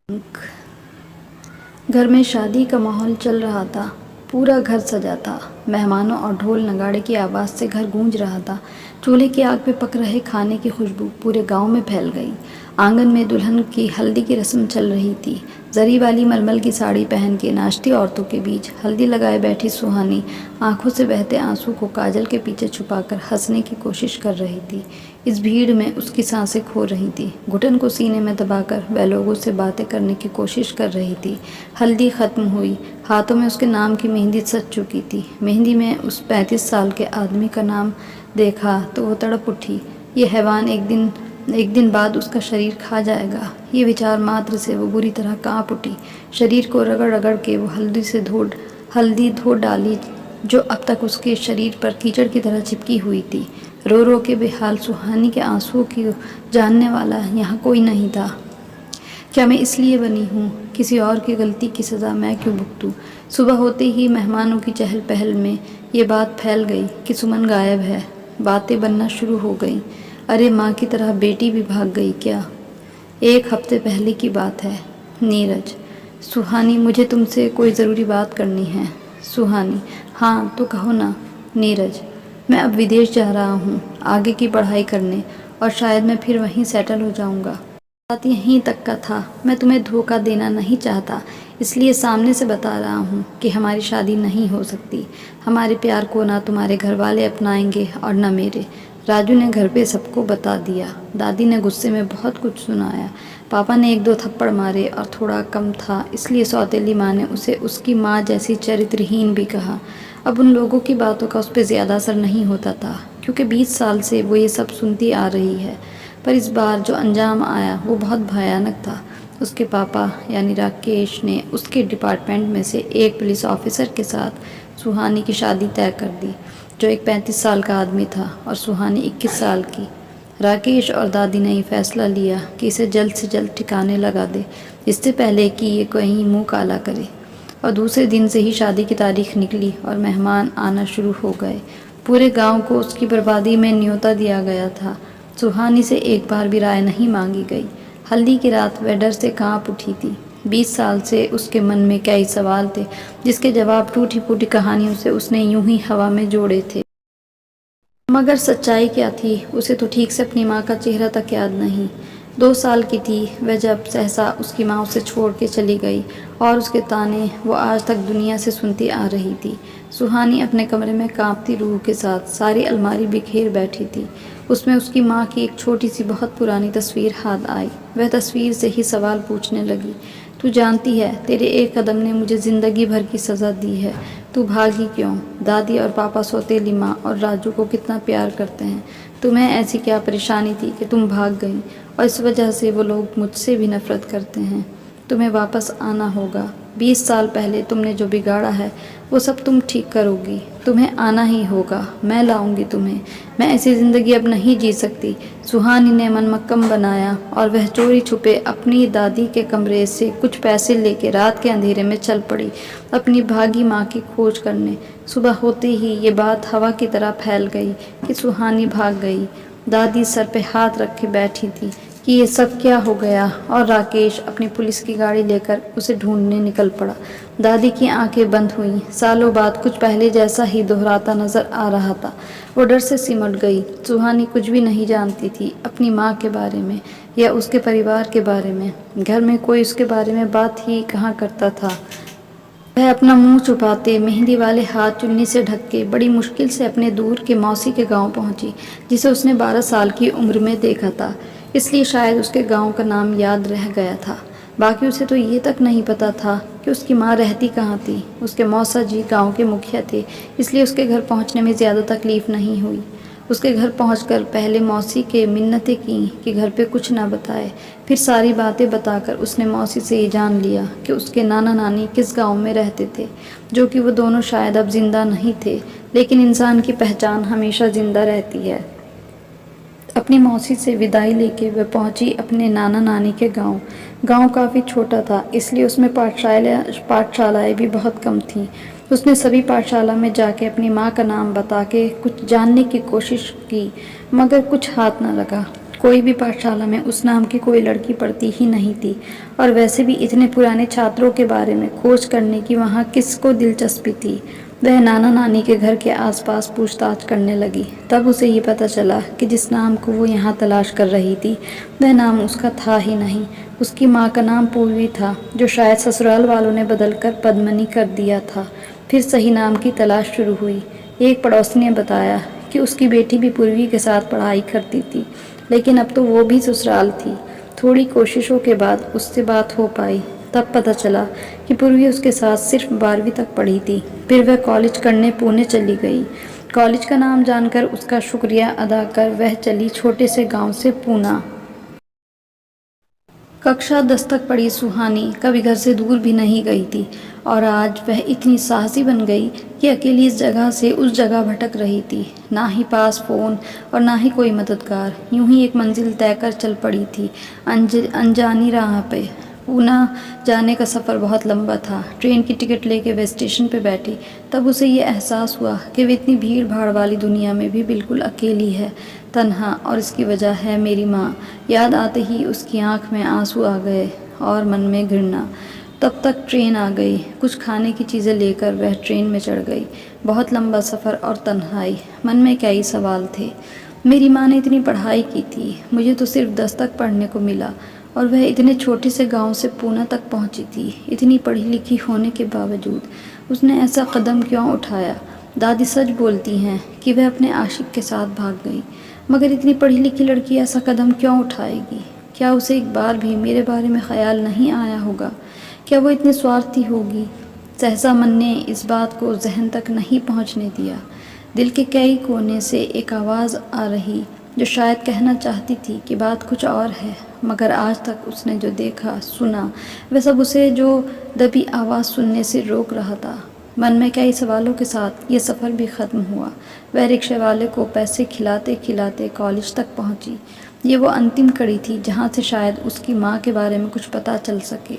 घर में शादी का माहौल चल रहा था। पूरा घर सजा था। मेहमानों और ढोल नगाड़े की आवाज़ से घर गूंज रहा था। चूल्हे की आग पे पक रहे खाने की खुशबू पूरे गांव में फैल गई। आंगन में दुल्हन की हल्दी की रस्म चल रही थी। जरी वाली मलमल की साड़ी पहन के नाचती औरतों के बीच हल्दी लगाए बैठी सुहानी आंखों से बहते आंसू को काजल के पीछे छुपाकर हंसने की कोशिश कर रही थी। इस भीड़ में उसकी सांसें खो रही थी। घुटन को सीने में दबाकर वह लोगों से बातें करने की कोशिश कर रही थी। हल्दी ख़त्म हुई। हाथों में उसके नाम की मेहंदी सज चुकी थी। मेहंदी में उस 35 साल के आदमी का नाम देखा तो वो तड़प उठी। ये हैवान एक दिन बाद उसका शरीर खा जाएगा। ये विचार मात्र से वो बुरी तरह कांप उठी। शरीर को रगड़ रगड़ के वो हल्दी धो डाली जो अब तक उसके शरीर पर कीचड़ की तरह चिपकी हुई थी। रो रो के बेहाल सुहानी के आंसुओं की जानने वाला यहाँ कोई नहीं था। क्या मैं इसलिए बनी हूँ? किसी और की गलती की सज़ा मैं क्यों भुगतूँ? सुबह होते ही मेहमानों की चहल पहल में ये बात फैल गई कि सुमन गायब है। बातें बनना शुरू हो गईं। अरे माँ की तरह बेटी भी भाग गई क्या? 1 हफ्ते पहले की बात है। नीरज। सुहानी, मुझे तुमसे कोई ज़रूरी बात करनी है। सुहानी, हाँ तो कहो ना। नीरज, मैं अब विदेश जा रहा हूँ आगे की पढ़ाई करने और शायद मैं फिर वहीं सेटल हो जाऊँगा। बात यहीं तक का था। मैं तुम्हें धोखा देना नहीं चाहता, इसलिए सामने से बता रहा हूँ कि हमारी शादी नहीं हो सकती। हमारे प्यार को ना तुम्हारे घर वाले अपनाएंगे और न मेरे। राजू ने घर पे सबको बता दिया। दादी ने गुस्से में बहुत कुछ सुनाया। पापा ने 1-2 थप्पड़ मारे और थोड़ा कम था इसलिए सौतेली माँ ने उसे उसकी माँ जैसी चरित्रहीन भी कहा। अब उन लोगों की बातों का उस पर ज़्यादा असर नहीं होता था क्योंकि 20 साल से वो ये सब सुनती आ रही है। पर इस बार जो अंजाम आया वो बहुत भयानक था। उसके पापा यानी राकेश ने उसके डिपार्टमेंट में से एक पुलिस ऑफिसर के साथ सुहानी की शादी तय कर दी, जो एक 35 साल का आदमी था और सुहानी 21 साल की। राकेश और दादी ने ये फैसला लिया कि इसे जल्द से जल्द ठिकाने लगा दे, इससे पहले कि ये कहीं मुंह काला करे। और दूसरे दिन से ही शादी की तारीख निकली और मेहमान आना शुरू हो गए। पूरे गांव को उसकी बर्बादी में न्योता दिया गया था। सुहानी से एक बार भी राय नहीं मांगी गई। हल्दी की रात वह डर से कांप उठी थी। 20 साल से उसके मन में कई सवाल थे जिसके जवाब टूटी फूटी कहानियों से उसने यूं ही हवा में जोड़े थे। मगर सच्चाई क्या थी उसे तो ठीक से अपनी माँ का चेहरा तक याद नहीं। 2 साल की थी वह जब सहसा उसकी माँ उसे छोड़ के चली गई और उसके ताने वो आज तक दुनिया से सुनती आ रही थी। सुहानी अपने कमरे में कांपती रूह के साथ सारी अलमारी बिखेर बैठी थी। उसमें उसकी माँ की एक छोटी सी बहुत पुरानी तस्वीर हाथ आई। वह तस्वीर से ही सवाल पूछने लगी। तू जानती है तेरे एक कदम ने मुझे ज़िंदगी भर की सज़ा दी है। तू भागी क्यों? दादी और पापा सौतेली माँ और राजू को कितना प्यार करते हैं। तुम्हें ऐसी क्या परेशानी थी कि तुम भाग गई और इस वजह से वो लोग मुझसे भी नफ़रत करते हैं। तुम्हें वापस आना होगा। 20 साल पहले तुमने जो बिगाड़ा है वो सब तुम ठीक करोगी। तुम्हें आना ही होगा। मैं लाऊंगी तुम्हें। मैं ऐसी ज़िंदगी अब नहीं जी सकती। सुहानी ने मन मक्कम बनाया और वह चोरी छुपे अपनी दादी के कमरे से कुछ पैसे लेके रात के अंधेरे में चल पड़ी अपनी भागी माँ की खोज करने। सुबह होते ही ये बात हवा की तरह फैल गई कि सुहानी भाग गई। दादी सर पे हाथ रख के बैठी थी कि ये सब क्या हो गया और राकेश अपनी पुलिस की गाड़ी लेकर उसे ढूंढने निकल पड़ा। दादी की आंखें बंद हुईं। सालों बाद कुछ पहले जैसा ही दोहराता नजर आ रहा था। वो डर से सिमट गई। सुहानी कुछ भी नहीं जानती थी अपनी माँ के बारे में या उसके परिवार के बारे में। घर में कोई उसके बारे में बात ही कहाँ करता था। वह अपना मुंह छुपाते मेहंदी वाले हाथ चुन्नी से ढक के बड़ी मुश्किल से अपने दूर के मौसी के गांव पहुंची, जिसे उसने 12 साल की उम्र में देखा था। इसलिए शायद उसके गांव का नाम याद रह गया था। बाकी उसे तो ये तक नहीं पता था कि उसकी माँ रहती कहाँ थी। उसके मौसा जी गांव के मुखिया थे, इसलिए उसके घर पहुंचने में ज़्यादा तकलीफ़ नहीं हुई। उसके घर पहुंचकर पहले मौसी के मिन्नतें की कि घर पे कुछ ना बताए। फिर सारी बातें बताकर उसने मौसी से ये जान लिया कि उसके नाना नानी किस गांव में रहते थे, जो कि वो दोनों शायद अब जिंदा नहीं थे, लेकिन इंसान की पहचान हमेशा जिंदा रहती है। अपनी मौसी से विदाई लेके वह पहुंची अपने नाना नानी के गांव। गांव काफ़ी छोटा था, इसलिए उसमें पाठशालाएँ भी बहुत कम थीं। उसने सभी पाठशाला में जाके अपनी माँ का नाम बता के कुछ जानने की कोशिश की, मगर कुछ हाथ न लगा। कोई भी पाठशाला में उस नाम की कोई लड़की पढ़ती ही नहीं थी, और वैसे भी इतने पुराने छात्रों के बारे में खोज करने की वहाँ किसको दिलचस्पी थी। वह नाना नानी के घर के आसपास पूछताछ करने लगी। तब उसे ये पता चला कि जिस नाम को वो यहाँ तलाश कर रही थी वह नाम उसका था ही नहीं। उसकी माँ का नाम पूर्वी था, जो शायद ससुराल वालों ने बदलकर पद्मनी कर दिया था। फिर सही नाम की तलाश शुरू हुई। एक पड़ोसी ने बताया कि उसकी बेटी भी पूर्वी के साथ पढ़ाई करती थी, लेकिन अब तो वो भी ससुराल थी। थोड़ी कोशिशों के बाद उससे बात हो पाई। तब पता चला कि पूर्वी उसके साथ सिर्फ 12वीं तक पढ़ी थी। फिर वह कॉलेज करने पुणे चली गई। कॉलेज का नाम जानकर उसका शुक्रिया अदा कर वह चली छोटे से गांव से पूना। कक्षा 10 तक पढ़ी सुहानी कभी घर से दूर भी नहीं गई थी, और आज वह इतनी साहसी बन गई कि अकेली इस जगह से उस जगह भटक रही थी। ना ही पास फ़ोन और ना ही कोई मददगार। यूं ही एक मंजिल तय कर चल पड़ी थी अनजानी राह पे। पूना जाने का सफ़र बहुत लंबा था। ट्रेन की टिकट लेके वे स्टेशन पे बैठी। तब उसे ये एहसास हुआ कि वे इतनी भीड़ भाड़ वाली दुनिया में भी बिल्कुल अकेली है, तन्हा, और इसकी वजह है मेरी माँ। याद आते ही उसकी आंख में आंसू आ गए और मन में घृणा। तब तक ट्रेन आ गई। कुछ खाने की चीज़ें लेकर वह ट्रेन में चढ़ गई। बहुत लंबा सफ़र और तन्हाई। मन में कई सवाल थे। मेरी माँ ने इतनी पढ़ाई की थी, मुझे तो सिर्फ 10 तक पढ़ने को मिला, और वह इतने छोटे से गांव से पूना तक पहुंची थी। इतनी पढ़ी लिखी होने के बावजूद उसने ऐसा कदम क्यों उठाया? दादी सच बोलती हैं कि वह अपने आशिक के साथ भाग गई, मगर इतनी पढ़ी लिखी लड़की ऐसा कदम क्यों उठाएगी? क्या उसे एक बार भी मेरे बारे में ख्याल नहीं आया होगा? क्या वो इतनी स्वार्थी होगी? सहसा मन ने इस बात को जहन तक नहीं पहुंचने दिया। दिल के कई कोने से एक आवाज़ आ रही जो शायद कहना चाहती थी कि बात कुछ और है, मगर आज तक उसने जो देखा सुना वह सब उसे जो दबी आवाज़ सुनने से रोक रहा था। मन में कई सवालों के साथ ये सफ़र भी ख़त्म हुआ। वह रिक्शे वाले को पैसे खिलाते खिलाते कॉलेज तक पहुंची। ये वो अंतिम कड़ी थी जहाँ से शायद उसकी माँ के बारे में कुछ पता चल सके।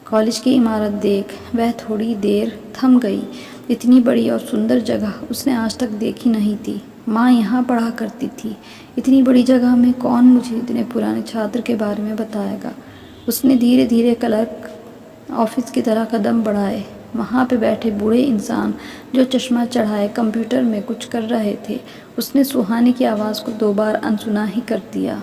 कॉलेज की इमारत देख वह थोड़ी देर थम गई। इतनी बड़ी और सुंदर जगह उसने आज तक देखी नहीं थी। माँ यहाँ पढ़ा करती थी। इतनी बड़ी जगह में कौन मुझे इतने पुराने छात्र के बारे में बताएगा? उसने धीरे धीरे क्लर्क ऑफिस की तरह कदम बढ़ाए। वहाँ पे बैठे बूढ़े इंसान जो चश्मा चढ़ाए कंप्यूटर में कुछ कर रहे थे। उसने सुहानी की आवाज़ को 2 बार अनसुना ही कर दिया।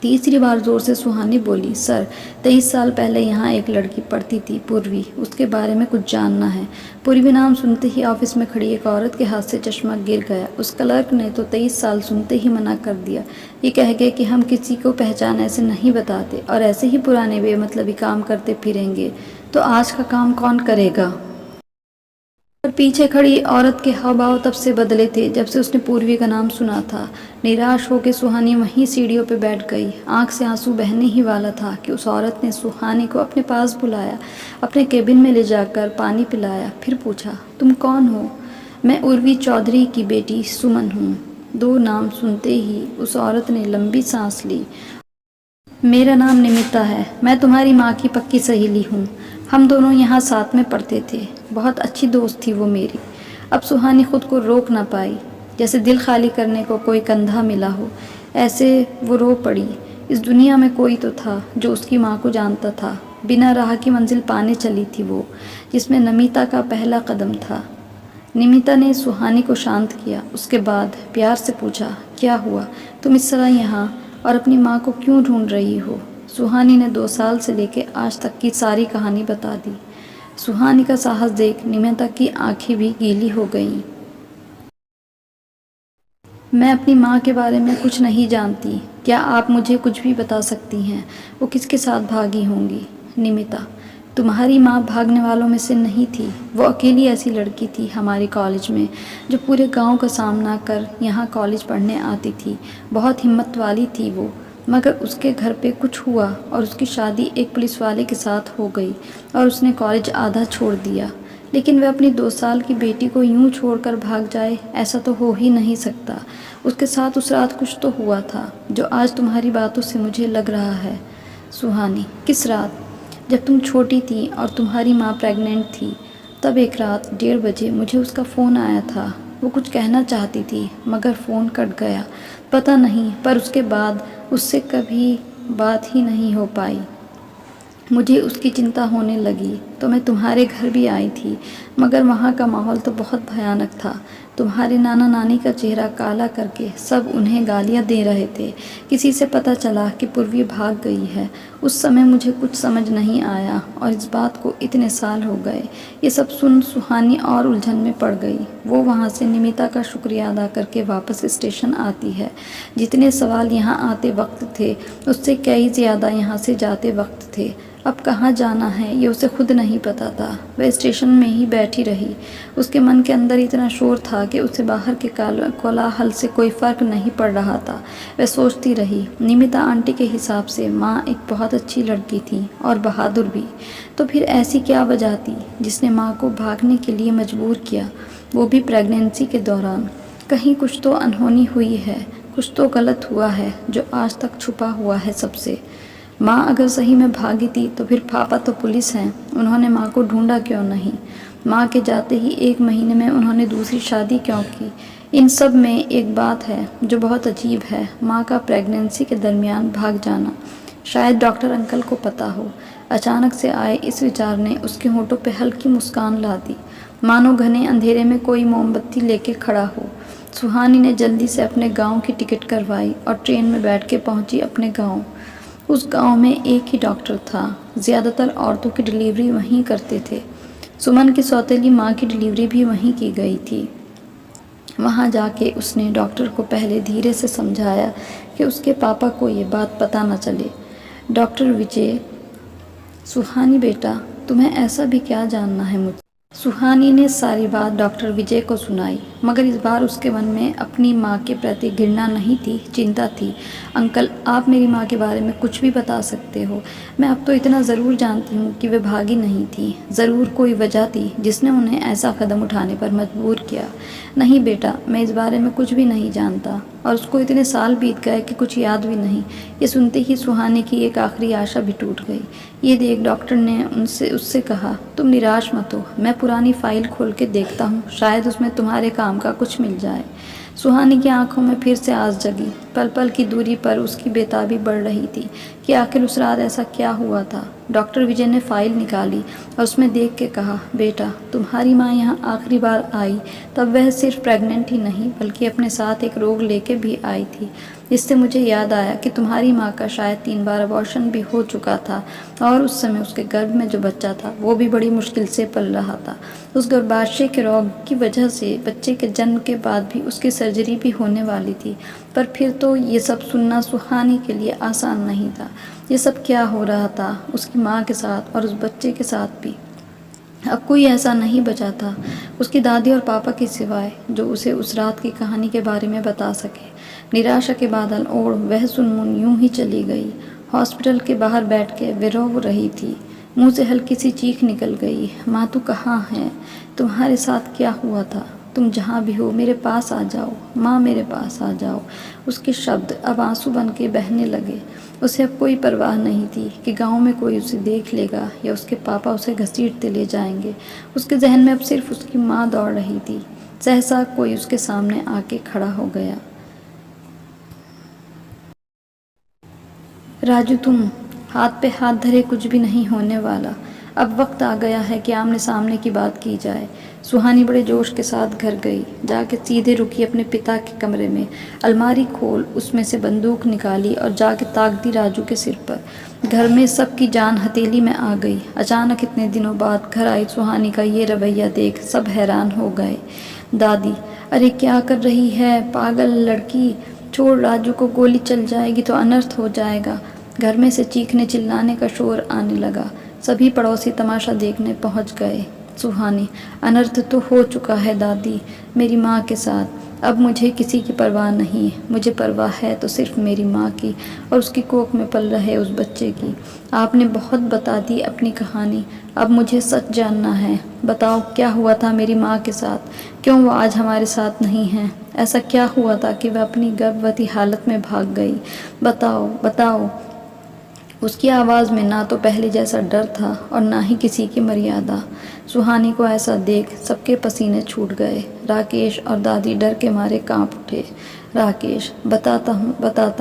तीसरी बार ज़ोर से सुहानी बोली, सर, 23 साल पहले यहाँ एक लड़की पढ़ती थी, पूर्वी। उसके बारे में कुछ जानना है। पूर्वी नाम सुनते ही ऑफिस में खड़ी एक औरत के हाथ से चश्मा गिर गया। उस क्लर्क ने तो 23 साल सुनते ही मना कर दिया। ये कह गए कि हम किसी को पहचान ऐसे नहीं बताते, और ऐसे ही पुराने बेमतलबी काम करते फिरेंगे तो आज का काम कौन करेगा? पर पीछे खड़ी औरत के हाव-भाव तब से बदले थे जब से उसने पूर्वी का नाम सुना था। निराश होकर सुहानी वहीं सीढ़ियों पे बैठ गई। आंख से आंसू बहने ही वाला था कि उस औरत ने सुहानी को अपने पास बुलाया, अपने केबिन में ले जाकर पानी पिलाया, फिर पूछा, तुम कौन हो? मैं उर्वी चौधरी की बेटी सुमन हूँ। 2 नाम सुनते ही उस औरत ने लंबी सांस ली। मेरा नाम निमिता है। मैं तुम्हारी माँ की पक्की सहेली हूँ। हम दोनों यहाँ साथ में पढ़ते थे। बहुत अच्छी दोस्त थी वो मेरी। अब सुहानी खुद को रोक ना पाई। जैसे दिल खाली करने को कोई कंधा मिला हो, ऐसे वो रो पड़ी। इस दुनिया में कोई तो था जो उसकी माँ को जानता था। बिना राह की मंजिल पाने चली थी वो, जिसमें नमिता का पहला कदम था। निमिता ने सुहानी को शांत किया। उसके बाद प्यार से पूछा, क्या हुआ? तुम इस तरह यहाँ और अपनी माँ को क्यों ढूंढ रही हो? सुहानी ने 2 साल से लेकर आज तक की सारी कहानी बता दी। सुहानी का साहस देख निमिता की आंखें भी गीली हो गईं। मैं अपनी माँ के बारे में कुछ नहीं जानती। क्या आप मुझे कुछ भी बता सकती हैं? वो किसके साथ भागी होंगी? निमिता, तुम्हारी माँ भागने वालों में से नहीं थी। वो अकेली ऐसी लड़की थी हमारे कॉलेज में जो पूरे गांव का सामना कर यहाँ कॉलेज पढ़ने आती थी। बहुत हिम्मत वाली थी वो, मगर उसके घर पे कुछ हुआ और उसकी शादी एक पुलिस वाले के साथ हो गई और उसने कॉलेज आधा छोड़ दिया। लेकिन वह अपनी 2 साल की बेटी को यूं छोड़कर भाग जाए, ऐसा तो हो ही नहीं सकता। उसके साथ उस रात कुछ तो हुआ था जो आज तुम्हारी बातों से मुझे लग रहा है। सुहानी, किस रात? जब तुम छोटी थी और तुम्हारी माँ प्रेग्नेंट थी, तब एक रात 1:30 बजे मुझे उसका फ़ोन आया था। वो कुछ कहना चाहती थी मगर फ़ोन कट गया। पता नहीं, पर उसके बाद उससे कभी बात ही नहीं हो पाई। मुझे उसकी चिंता होने लगी तो मैं तुम्हारे घर भी आई थी, मगर वहाँ का माहौल तो बहुत भयानक था। तुम्हारे नाना नानी का चेहरा काला करके सब उन्हें गालियाँ दे रहे थे। किसी से पता चला कि पूर्वी भाग गई है। उस समय मुझे कुछ समझ नहीं आया और इस बात को इतने साल हो गए। ये सब सुन सुहानी और उलझन में पड़ गई। वो वहाँ से निमिता का शुक्रिया अदा करके वापस स्टेशन आती है। जितने सवाल यहाँ आते वक्त थे उससे कई ज़्यादा यहाँ से जाते वक्त थे। अब कहाँ जाना है ये उसे खुद नहीं पता था। वह स्टेशन में ही बैठी रही। उसके मन के अंदर इतना शोर था कि उसे बाहर के कोलाहल से कोई फ़र्क नहीं पड़ रहा था। वह सोचती रही, निमिता आंटी के हिसाब से माँ एक बहुत अच्छी लड़की थी और बहादुर भी। तो फिर ऐसी क्या वजह थी जिसने माँ को भागने के लिए मजबूर किया, वो भी प्रेगनेंसी के दौरान। कहीं कुछ तो अनहोनी हुई है, कुछ तो गलत हुआ है जो आज तक छुपा हुआ है सबसे। माँ अगर सही में भागी थी तो फिर पापा तो पुलिस हैं, उन्होंने माँ को ढूंढा क्यों नहीं? माँ के जाते ही 1 महीने में उन्होंने दूसरी शादी क्यों की? इन सब में एक बात है जो बहुत अजीब है, माँ का प्रेगनेंसी के दरमियान भाग जाना। शायद डॉक्टर अंकल को पता हो। अचानक से आए इस विचार ने उसके होठों पर हल्की मुस्कान ला दी, मानो घने अंधेरे में कोई मोमबत्ती लेके खड़ा हो। सुहानी ने जल्दी से अपने गांव की टिकट करवाई और ट्रेन में बैठ के पहुंची अपने गांव। उस गांव में एक ही डॉक्टर था। ज़्यादातर औरतों की डिलीवरी वहीं करते थे। सुमन की सौतेली माँ की डिलीवरी भी वहीं की गई थी। वहाँ जाके उसने डॉक्टर को पहले धीरे से समझाया कि उसके पापा को ये बात पता न चले। डॉक्टर विजय, सुहानी बेटा, तुम्हें ऐसा भी क्या जानना है मुझसे? सुहानी ने सारी बात डॉक्टर विजय को सुनाई, मगर इस बार उसके मन में अपनी माँ के प्रति घृणा नहीं थी, चिंता थी। अंकल, आप मेरी माँ के बारे में कुछ भी बता सकते हो। मैं अब तो इतना ज़रूर जानती हूँ कि वे भागी नहीं थी। ज़रूर कोई वजह थी जिसने उन्हें ऐसा कदम उठाने पर मजबूर किया। नहीं बेटा, मैं इस बारे में कुछ भी नहीं जानता, और उसको इतने साल बीत गए कि कुछ याद भी नहीं। ये सुनते ही सुहानी की एक आखिरी आशा भी टूट गई। ये देख डॉक्टर ने उससे कहा, तुम निराश मत हो, मैं पुरानी फाइल खोल के देखता हूँ, शायद उसमें तुम्हारे काम का कुछ मिल जाए। सुहानी की आंखों में फिर से आस जगी। पल पल की दूरी पर उसकी बेताबी बढ़ रही थी कि आखिर उस रात ऐसा क्या हुआ था। डॉक्टर विजय ने फाइल निकाली और उसमें देख के कहा, बेटा, तुम्हारी माँ यहाँ आखिरी बार आई तब वह सिर्फ प्रेग्नेंट ही नहीं बल्कि अपने साथ एक रोग लेके भी आई थी। इससे मुझे याद आया कि तुम्हारी माँ का शायद 3 बार अबॉर्शन भी हो चुका था और उस समय उसके गर्भ में जो बच्चा था वो भी बड़ी मुश्किल से पल रहा था। उस गर्भाशय के रोग की वजह से बच्चे के जन्म के बाद भी उसकी सर्जरी भी होने वाली थी। पर फिर तो ये सब सुनना सुहानी के लिए आसान नहीं था। ये सब क्या हो रहा था उसकी माँ के साथ और उस बच्चे के साथ भी। अब कोई ऐसा नहीं बचा था उसकी दादी और पापा के सिवाय जो उसे उस रात की कहानी के बारे में बता सके। निराशा के बादल ओढ़ वह सुनमुन यूं ही चली गई। हॉस्पिटल के बाहर बैठ के वे रो रही थी। मुंह से हल्की सी चीख निकल गई, माँ तू कहाँ है? तुम्हारे साथ क्या हुआ था? तुम जहाँ भी हो मेरे पास आ जाओ, माँ मेरे पास आ जाओ। उसके शब्द अब आंसू बन के बहने लगे। उसे अब कोई परवाह नहीं थी कि गांव में कोई उसे देख लेगा या उसके पापा उसे घसीटते ले जाएंगे। उसके जहन में अब सिर्फ उसकी माँ दौड़ रही थी। सहसा कोई उसके सामने आके खड़ा हो गया। राजू, तुम हाथ पे हाथ धरे कुछ भी नहीं होने वाला। अब वक्त आ गया है कि आमने सामने की बात की जाए। सुहानी बड़े जोश के साथ घर गई। जाके सीधे रुकी अपने पिता के कमरे में। अलमारी खोल उसमें से बंदूक निकाली और जाके ताक दी राजू के सिर पर। घर में सबकी जान हथेली में आ गई। अचानक इतने दिनों बाद घर आई सुहानी का ये रवैया देख सब हैरान हो गए। दादी, अरे क्या कर रही है पागल लड़की, छोड़, राजू को गोली चल जाएगी तो अनर्थ हो जाएगा। घर में से चीखने चिल्लाने का शोर आने लगा। सभी पड़ोसी तमाशा देखने पहुंच गए। सुहानी, अनर्थ तो हो चुका है दादी, मेरी माँ के साथ। अब मुझे किसी की परवाह नहीं, मुझे परवाह है तो सिर्फ मेरी माँ की और उसकी कोख में पल रहे उस बच्चे की। आपने बहुत बता दी अपनी कहानी, अब मुझे सच जानना है। बताओ क्या हुआ था मेरी माँ के साथ, क्यों वो आज हमारे साथ नहीं है? ऐसा क्या हुआ था कि वह अपनी गर्भवती हालत में भाग गई? बताओ बताओ। उसकी आवाज़ में ना तो पहले जैसा डर था और ना ही किसी की मर्यादा। सुहानी को ऐसा देख सबके पसीने छूट गए। राकेश और दादी डर के मारे कांप उठे। राकेश, बताता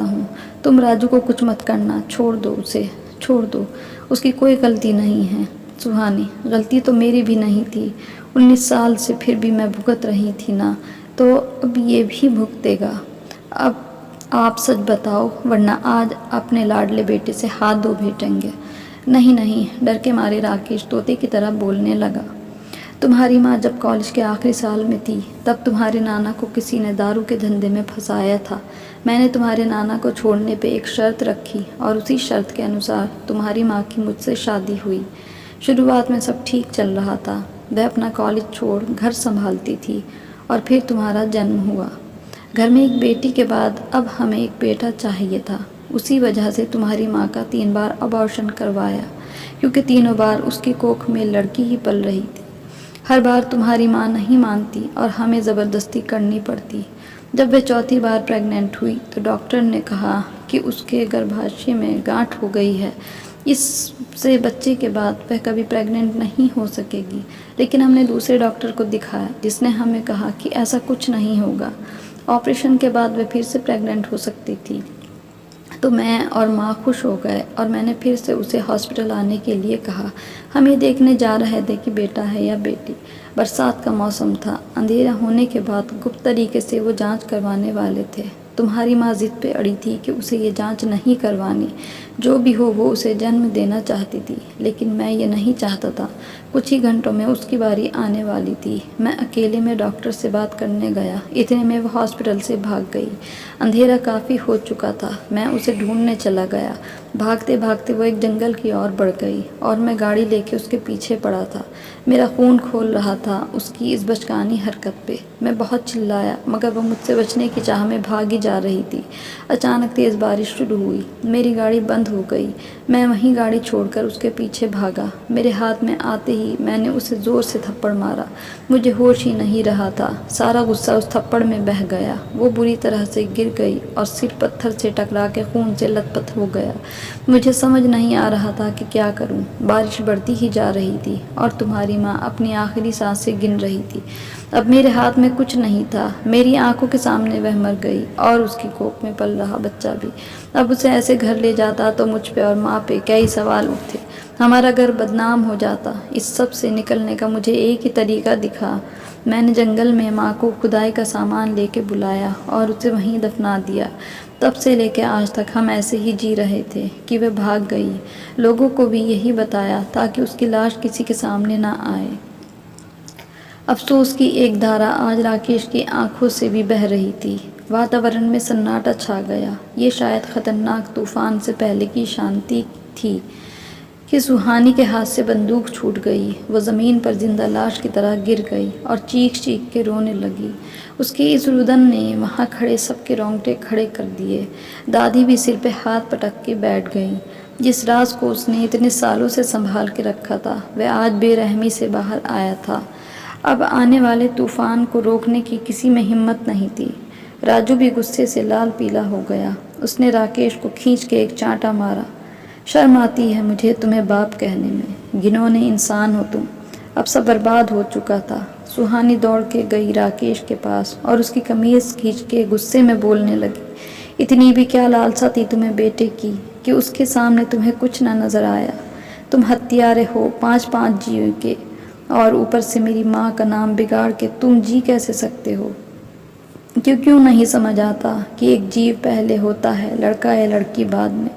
हूँ, तुम राजू को कुछ मत करना, छोड़ दो उसे, छोड़ दो, उसकी कोई गलती नहीं है। सुहानी, गलती तो मेरी भी नहीं थी, 19 साल से फिर भी मैं भुगत रही थी ना, तो अब ये भी भुगतेगा। अब आप सच बताओ, वरना आज अपने लाडले बेटे से हाथ धो बैठेंगे। नहीं नहीं, डर के मारे राकेश तोते की तरह बोलने लगा। तुम्हारी माँ जब कॉलेज के आखिरी साल में थी, तब तुम्हारे नाना को किसी ने दारू के धंधे में फंसाया था। मैंने तुम्हारे नाना को छोड़ने पे एक शर्त रखी और उसी शर्त के अनुसार तुम्हारी माँ की मुझसे शादी हुई। शुरुआत में सब ठीक चल रहा था, वह अपना कॉलेज छोड़ घर संभालती थी और फिर तुम्हारा जन्म हुआ। घर में एक बेटी के बाद अब हमें एक बेटा चाहिए था। उसी वजह से तुम्हारी माँ का 3 बार अबॉर्शन करवाया, क्योंकि तीनों बार उसकी कोख में लड़की ही पल रही थी। हर बार तुम्हारी माँ नहीं मानती और हमें ज़बरदस्ती करनी पड़ती। जब वह चौथी बार प्रेग्नेंट हुई तो डॉक्टर ने कहा कि उसके गर्भाशय में गांठ हो गई है, इससे बच्चे के बाद वह कभी प्रेग्नेंट नहीं हो सकेगी। लेकिन हमने दूसरे डॉक्टर को दिखाया, जिसने हमें कहा कि ऐसा कुछ नहीं होगा, ऑपरेशन के बाद वह फिर से प्रेग्नेंट हो सकती थी। तो मैं और माँ खुश हो गए और मैंने फिर से उसे हॉस्पिटल आने के लिए कहा। हम ये देखने जा रहे थे कि बेटा है या बेटी। बरसात का मौसम था, अंधेरा होने के बाद गुप्त तरीके से वो जांच करवाने वाले थे। तुम्हारी माँ जिद पे अड़ी थी कि उसे ये जांच नहीं करवानी, जो भी हो वो उसे जन्म देना चाहती थी, लेकिन मैं ये नहीं चाहता था। कुछ ही घंटों में उसकी बारी आने वाली थी। मैं अकेले में डॉक्टर से बात करने गया, इतने में वो हॉस्पिटल से भाग गई। अंधेरा काफ़ी हो चुका था, मैं उसे ढूंढने चला गया। भागते भागते वो एक जंगल की ओर बढ़ गई और मैं गाड़ी लेके उसके पीछे पड़ा था। मेरा खून खोल रहा था उसकी इस बचकानी हरकत पे। मैं बहुत चिल्लाया, मगर वो मुझसे बचने की चाह में भागी जा रही थी। अचानक तेज़ बारिश शुरू हुई, मेरी गाड़ी बंद हो गई। मैं वहीं गाड़ी छोड़कर उसके पीछे भागा। मेरे हाथ में आते ही मैंने उसे ज़ोर से थप्पड़ मारा। मुझे होश ही नहीं रहा था, सारा गुस्सा उस थप्पड़ में बह गया। वो बुरी तरह से गिर गई और सिर पत्थर से टकरा के खून से लथपथ हो गया। मुझे समझ नहीं आ रहा था कि क्या करूं। बारिश बढ़ती ही जा रही थी और तुम्हारी माँ अपनी आखिरी सांसें गिन रही थी। अब मेरे हाथ में कुछ नहीं था। मेरी आंखों के सामने वह मर गई और उसकी कोख में पल रहा बच्चा भी। अब उसे ऐसे घर ले जाता तो मुझ पे और माँ पे कई सवाल उठते। हमारा घर बदनाम हो जाता। इस सब से निकलने का मुझे एक ही तरीका दिखा। मैंने जंगल में माँ को खुदाई का सामान लेके बुलाया और उसे वहीं दफना दिया। तब से लेकर आज तक हम ऐसे ही जी रहे थे कि वह भाग गई। लोगों को भी यही बताया ताकि उसकी लाश किसी के सामने ना आए। अफसोस की एक धारा आज राकेश की आंखों से भी बह रही थी। वातावरण में सन्नाटा छा गया। ये शायद खतरनाक तूफान से पहले की शांति थी कि सुहानी के हाथ से बंदूक छूट गई। वो ज़मीन पर जिंदा लाश की तरह गिर गई और चीख चीख के रोने लगी। उसके इस रुदन ने वहाँ खड़े सबके रोंगटे खड़े कर दिए। दादी भी सिर पे हाथ पटक के बैठ गई। जिस राज को उसने इतने सालों से संभाल के रखा था, वह आज बेरहमी से बाहर आया था। अब आने वाले तूफान को रोकने की किसी में हिम्मत नहीं थी। राजू भी गुस्से से लाल पीला हो गया। उसने राकेश को खींच के एक चांटा मारा। शर्म आती है मुझे तुम्हें बाप कहने में, घिनौने इंसान हो तुम। अब सब बर्बाद हो चुका था। सुहानी दौड़ के गई राकेश के पास और उसकी कमीज़ खींच के गुस्से में बोलने लगी। इतनी भी क्या लालसा थी तुम्हें बेटे की कि उसके सामने तुम्हें कुछ न नज़र आया। तुम हत्यारे हो 5-5 जीव के, और ऊपर से मेरी माँ का नाम बिगाड़ के तुम जी कैसे सकते हो। क्यों नहीं समझ आता कि एक जीव पहले होता है, लड़का या लड़की बाद में।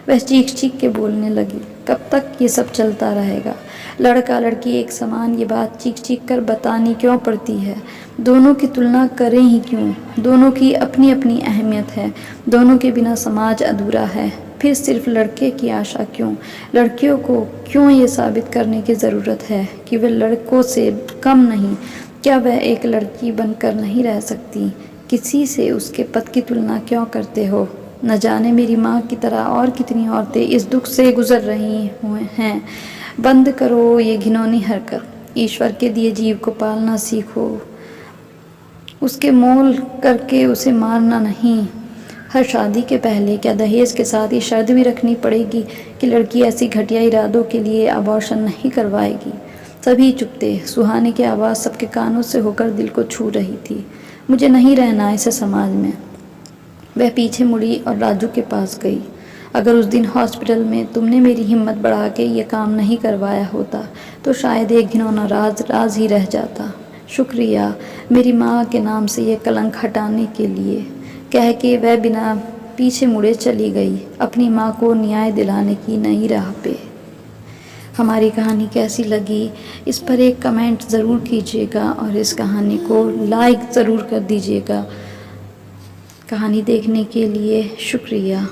वह चीख चीख के बोलने लगी। कब तक ये सब चलता रहेगा? लड़का लड़की एक समान, ये बात चीख चीख कर बतानी क्यों पड़ती है? दोनों की तुलना करें ही क्यों? दोनों की अपनी अपनी अहमियत है। दोनों के बिना समाज अधूरा है। फिर सिर्फ लड़के की आशा क्यों? लड़कियों को क्यों ये साबित करने की ज़रूरत है कि वह लड़कों से कम नहीं? क्या वह एक लड़की बनकर नहीं रह सकती? किसी से उसके पद की तुलना क्यों करते हो? न जाने मेरी माँ की तरह और कितनी औरतें इस दुख से गुजर रही हुए हैं। बंद करो ये घिनौनी हरकत। ईश्वर के दिए जीव को पालना सीखो, उसके मोल करके उसे मारना नहीं। हर शादी के पहले क्या दहेज के साथ ये शर्त भी रखनी पड़ेगी कि लड़की ऐसी घटिया इरादों के लिए अबॉर्शन नहीं करवाएगी। सभी चुप थे। सुहानी की आवाज़ सबके कानों से होकर दिल को छू रही थी। मुझे नहीं रहना ऐसे समाज में। वह पीछे मुड़ी और राजू के पास गई। अगर उस दिन हॉस्पिटल में तुमने मेरी हिम्मत बढ़ा के ये काम नहीं करवाया होता तो शायद एक घिनौना राज ही रह जाता। शुक्रिया मेरी माँ के नाम से ये कलंक हटाने के लिए, कह के वह बिना पीछे मुड़े चली गई, अपनी माँ को न्याय दिलाने की नई राह पे। हमारी कहानी कैसी लगी इस पर एक कमेंट ज़रूर कीजिएगा और इस कहानी को लाइक ज़रूर कर दीजिएगा। कहानी देखने के लिए शुक्रिया।